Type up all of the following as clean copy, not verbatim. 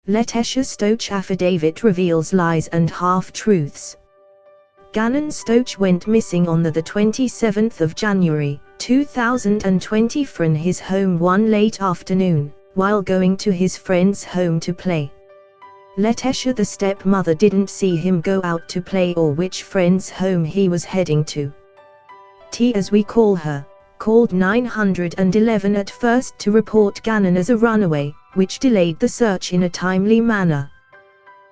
Letecia Stoach affidavit reveals lies and half-truths. Gannon Stoach went missing on the 27th of January, 2020 from his home one late afternoon, while going to his friend's home to play. Letecia, the stepmother, didn't see him go out to play or which friend's home he was heading to. T, as we call her, called 911 at first to report Gannon as a runaway, which delayed the search in a timely manner.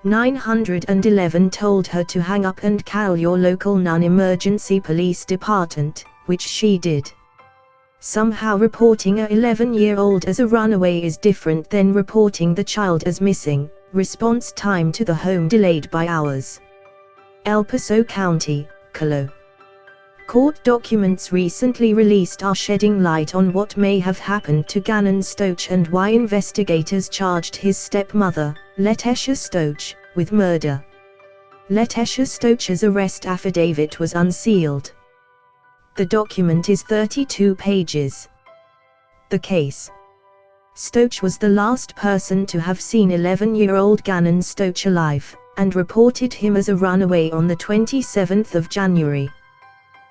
911 told her to hang up and call your local non-emergency police department, which she did. Somehow reporting a 11-year-old as a runaway is different than reporting the child as missing. Response time to the home delayed by hours. El Paso County, Colo. Court documents recently released are shedding light on what may have happened to Gannon Stoach and why investigators charged his stepmother, Letecia Stoach, with murder. Letecia Stoach's arrest affidavit was unsealed. The document is 32 pages. The case. Stoach was the last person to have seen 11-year-old Gannon Stoach alive, and reported him as a runaway on the 27th of January.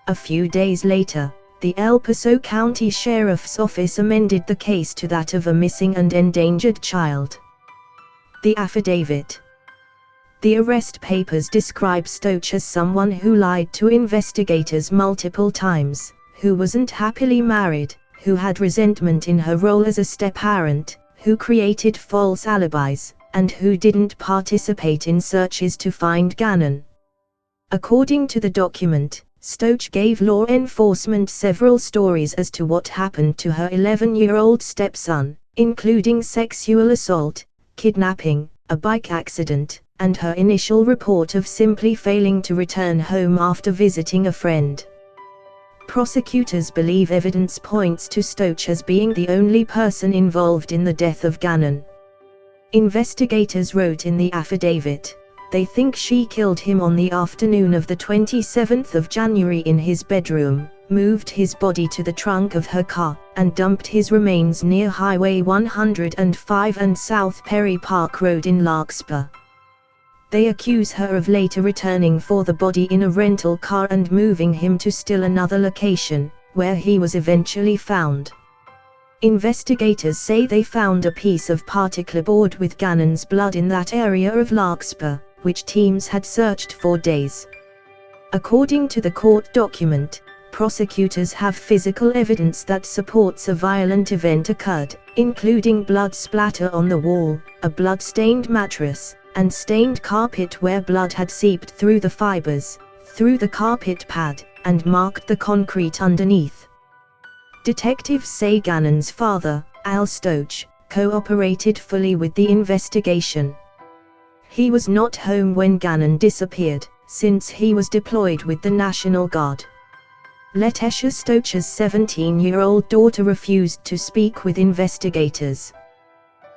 A few days later, the El Paso County Sheriff's Office amended the case to that of a missing and endangered child. The affidavit. The arrest papers describe Stoach as someone who lied to investigators multiple times, who wasn't happily married, who had resentment in her role as a step-parent, who created false alibis, and who didn't participate in searches to find Gannon. According to the document, Stoach gave law enforcement several stories as to what happened to her 11-year-old stepson, including sexual assault, kidnapping, a bike accident, and her initial report of simply failing to return home after visiting a friend. Prosecutors believe evidence points to Stoach as being the only person involved in the death of Gannon. Investigators wrote in the affidavit, they think she killed him on the afternoon of the 27th of January in his bedroom, moved his body to the trunk of her car, and dumped his remains near Highway 105 and South Perry Park Road in Larkspur. They accuse her of later returning for the body in a rental car and moving him to still another location, where he was eventually found. Investigators say they found a piece of particle board with Gannon's blood in that area of Larkspur, which teams had searched for days. According to the court document, prosecutors have physical evidence that supports a violent event occurred, including blood splatter on the wall, a blood-stained mattress, and stained carpet where blood had seeped through the fibers, through the carpet pad, and marked the concrete underneath. Detectives say Gannon's father, Al Stoach, cooperated fully with the investigation. He was not home when Gannon disappeared, since he was deployed with the National Guard. Letecia Stoach's 17-year-old daughter refused to speak with investigators.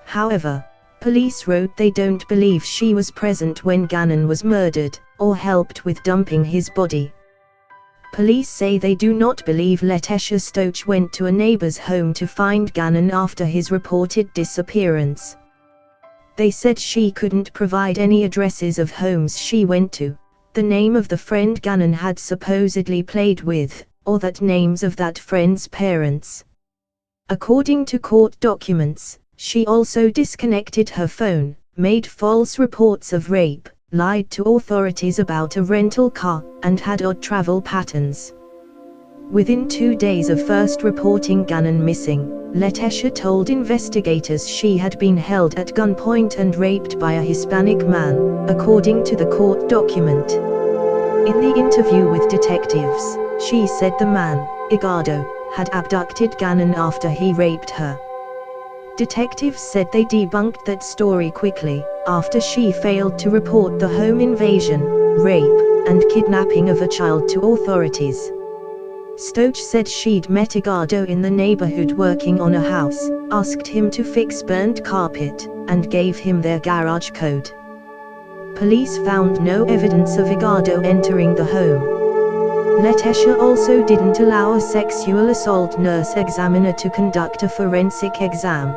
However, police wrote they don't believe she was present when Gannon was murdered, or helped with dumping his body. Police say they do not believe Letecia Stoach went to a neighbor's home to find Gannon after his reported disappearance. They said she couldn't provide any addresses of homes she went to, the name of the friend Gannon had supposedly played with, or that names of that friend's parents. According to court documents, she also disconnected her phone, made false reports of rape, lied to authorities about a rental car, and had odd travel patterns. Within 2 days of first reporting Gannon missing, Letecia told investigators she had been held at gunpoint and raped by a Hispanic man, according to the court document. In the interview with detectives, she said the man, Edgardo, had abducted Gannon after he raped her. Detectives said they debunked that story quickly, after she failed to report the home invasion, rape, and kidnapping of a child to authorities. Stoach said she'd met Edgardo in the neighborhood working on a house, asked him to fix burnt carpet, and gave him their garage code. Police found no evidence of Edgardo entering the home. Letecia also didn't allow a sexual assault nurse examiner to conduct a forensic exam.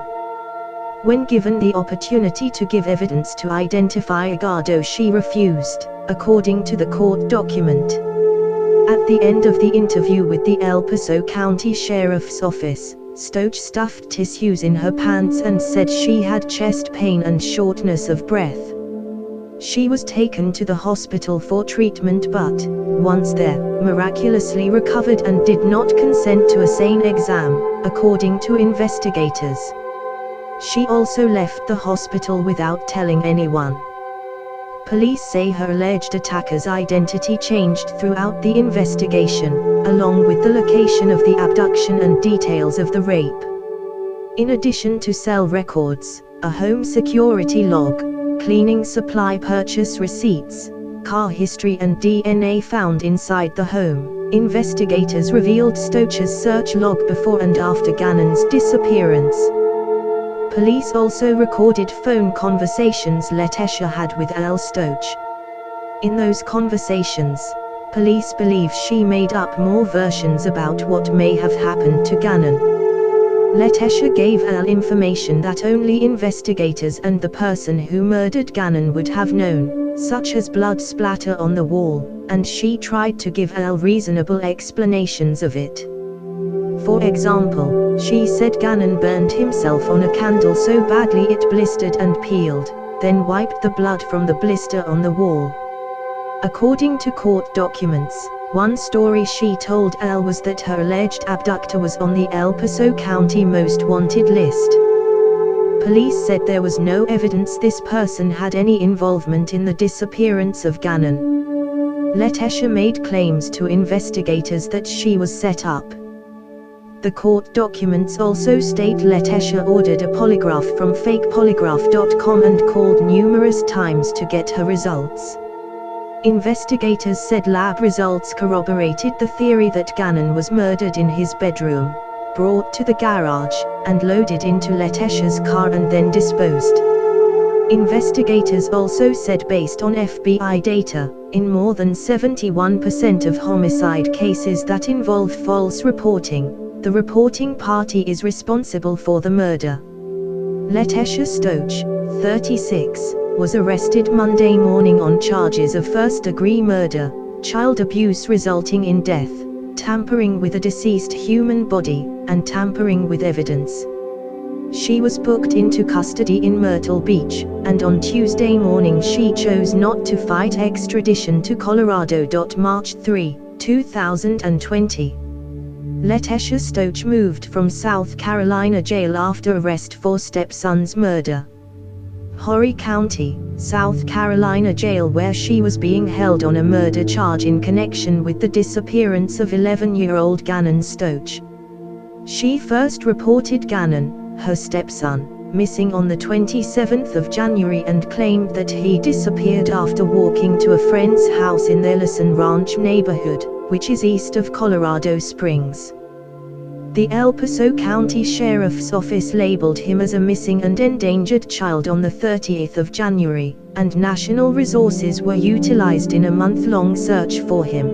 When given the opportunity to give evidence to identify Agado, she refused, according to the court document. At the end of the interview with the El Paso County Sheriff's Office, Stoch stuffed tissues in her pants and said she had chest pain and shortness of breath. She was taken to the hospital for treatment but, once there, miraculously recovered and did not consent to a SANE exam, according to investigators. She also left the hospital without telling anyone. Police say her alleged attacker's identity changed throughout the investigation, along with the location of the abduction and details of the rape. In addition to cell records, a home security log, cleaning supply purchase receipts, car history and DNA found inside the home, investigators revealed Stoch's search log before and after Gannon's disappearance. Police also recorded phone conversations Letitia had with Al Stoch. In those conversations, police believe she made up more versions about what may have happened to Gannon. Letitia gave Al information that only investigators and the person who murdered Gannon would have known, such as blood splatter on the wall, and she tried to give Al reasonable explanations of it. For example, she said Gannon burned himself on a candle so badly it blistered and peeled, then wiped the blood from the blister on the wall. According to court documents, one story she told Al was that her alleged abductor was on the El Paso County Most Wanted list. Police said there was no evidence this person had any involvement in the disappearance of Gannon. Letitia made claims to investigators that she was set up. The court documents also state Letitia ordered a polygraph from fakepolygraph.com and called numerous times to get her results. Investigators said lab results corroborated the theory that Gannon was murdered in his bedroom, brought to the garage, and loaded into Letitia's car and then disposed. Investigators also said based on FBI data, in more than 71% of homicide cases that involve false reporting, the reporting party is responsible for the murder. Letitia Stoch, 36, was arrested Monday morning on charges of first-degree murder, child abuse resulting in death, tampering with a deceased human body, and tampering with evidence. She was booked into custody in Myrtle Beach, and on Tuesday morning she chose not to fight extradition to Colorado. March 3, 2020. Letitia Stoch moved from South Carolina jail after arrest for stepson's murder. Horry County, South Carolina jail where she was being held on a murder charge in connection with the disappearance of 11-year-old Gannon Stoch. She first reported Gannon, her stepson, missing on the 27th of January and claimed that he disappeared after walking to a friend's house in the Ellison Ranch neighborhood, which is east of Colorado Springs. The El Paso County Sheriff's Office labeled him as a missing and endangered child on the 30th of January, and national resources were utilized in a month-long search for him.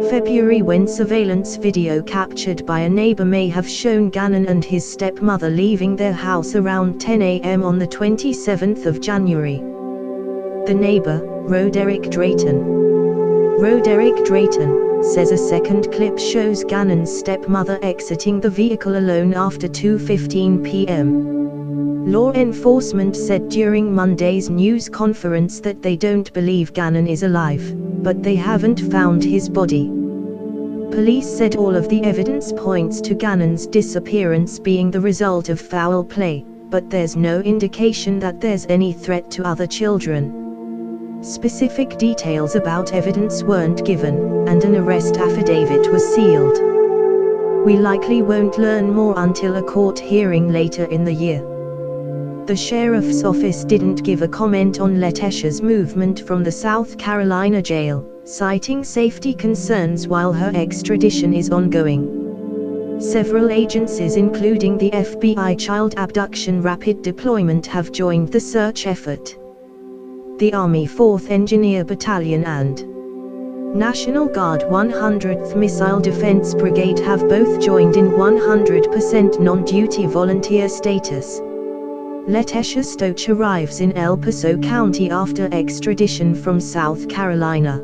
February, when surveillance video captured by a neighbor may have shown Gannon and his stepmother leaving their house around 10 a.m. on the 27th of January. The neighbor, Roderick Drayton, says a second clip shows Gannon's stepmother exiting the vehicle alone after 2:15 p.m. Law enforcement said during Monday's news conference that they don't believe Gannon is alive, but they haven't found his body. Police said all of the evidence points to Gannon's disappearance being the result of foul play, but there's no indication that there's any threat to other children. Specific details about evidence weren't given, and an arrest affidavit was sealed. We likely won't learn more until a court hearing later in the year. The sheriff's office didn't give a comment on Letitia's movement from the South Carolina jail, citing safety concerns while her extradition is ongoing. Several agencies including the FBI Child Abduction Rapid Deployment have joined the search effort. The Army 4th Engineer Battalion and National Guard 100th Missile Defense Brigade have both joined in 100% non-duty volunteer status. LaTesha Stoach arrives in El Paso County after extradition from South Carolina.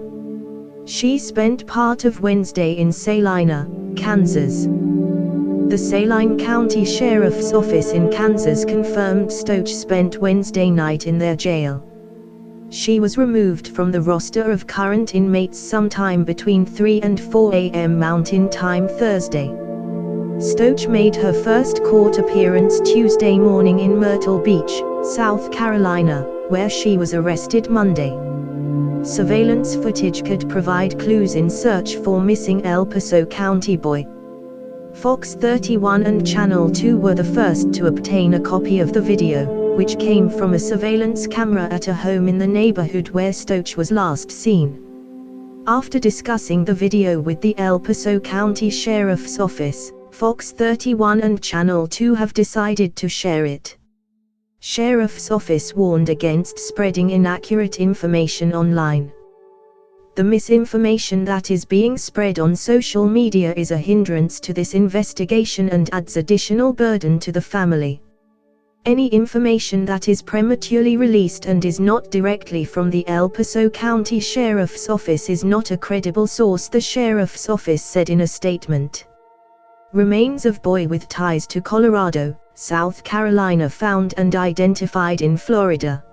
She spent part of Wednesday in Salina, Kansas. The Saline County Sheriff's Office in Kansas confirmed Stoach spent Wednesday night in their jail. She was removed from the roster of current inmates sometime between 3 and 4 a.m. Mountain Time Thursday. Stoach made her first court appearance Tuesday morning in Myrtle Beach, South Carolina, where she was arrested Monday. Surveillance footage could provide clues in search for missing El Paso County boy. Fox 31 and Channel 2 were the first to obtain a copy of the video, which came from a surveillance camera at a home in the neighborhood where Stoach was last seen. After discussing the video with the El Paso County Sheriff's Office, Fox 31 and Channel 2 have decided to share it. Sheriff's Office warned against spreading inaccurate information online. The misinformation that is being spread on social media is a hindrance to this investigation and adds additional burden to the family. Any information that is prematurely released and is not directly from the El Paso County Sheriff's Office is not a credible source, the Sheriff's Office said in a statement. Remains of boy with ties to Colorado, South Carolina found and identified in Florida.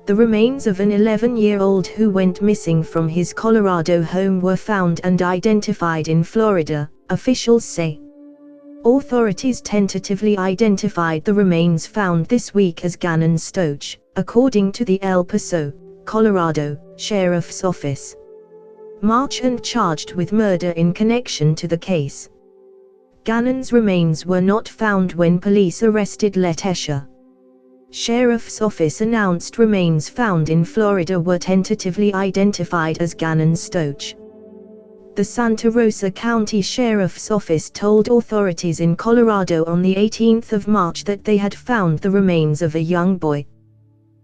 The remains of an 11-year-old who went missing from his Colorado home were found and identified in Florida, officials say. Authorities tentatively identified the remains found this week as Gannon Stoach, according to the El Paso, Colorado, Sheriff's Office. March and charged with murder in connection to the case. Gannon's remains were not found when police arrested LaTesha. Sheriff's Office announced remains found in Florida were tentatively identified as Gannon Stoach. The Santa Rosa County Sheriff's Office told authorities in Colorado on the 18th of March that they had found the remains of a young boy.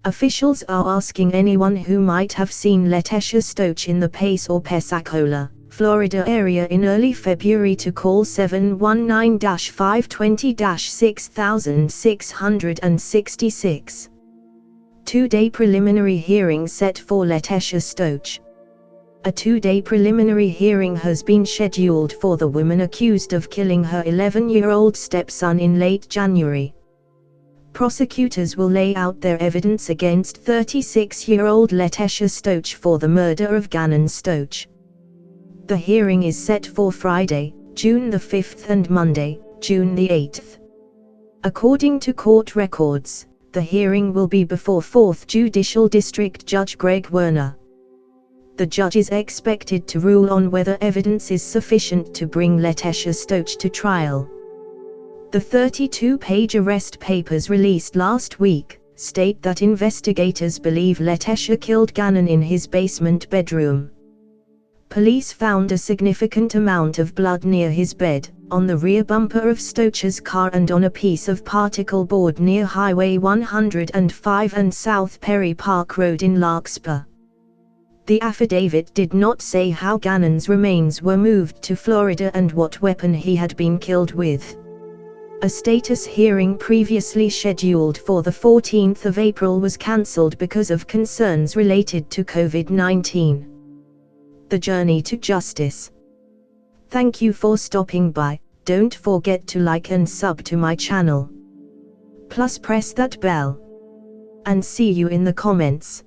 Officials are asking anyone who might have seen LaTesha Stoach in the Pace or Pensacola, Florida area in early February to call 719-520-6666. Two-day preliminary hearing set for LaTesha Stoach. A two-day preliminary hearing has been scheduled for the woman accused of killing her 11-year-old stepson in late January. Prosecutors will lay out their evidence against 36-year-old LaTesha Stoach for the murder of Gannon Stoach. The hearing is set for Friday, June the 5th and Monday, June the 8th. According to court records, the hearing will be before 4th Judicial District Judge Greg Werner. The judge is expected to rule on whether evidence is sufficient to bring LaTesha Stoach to trial. The 32-page arrest papers released last week state that investigators believe LaTesha killed Gannon in his basement bedroom. Police found a significant amount of blood near his bed, on the rear bumper of Stoach's car and on a piece of particle board near Highway 105 and South Perry Park Road in Larkspur. The affidavit did not say how Gannon's remains were moved to Florida and what weapon he had been killed with. A status hearing previously scheduled for the 14th of April was cancelled because of concerns related to COVID-19. The journey to justice. Thank you for stopping by. Don't forget to like and sub to my channel. Plus press that bell. And see you in the comments.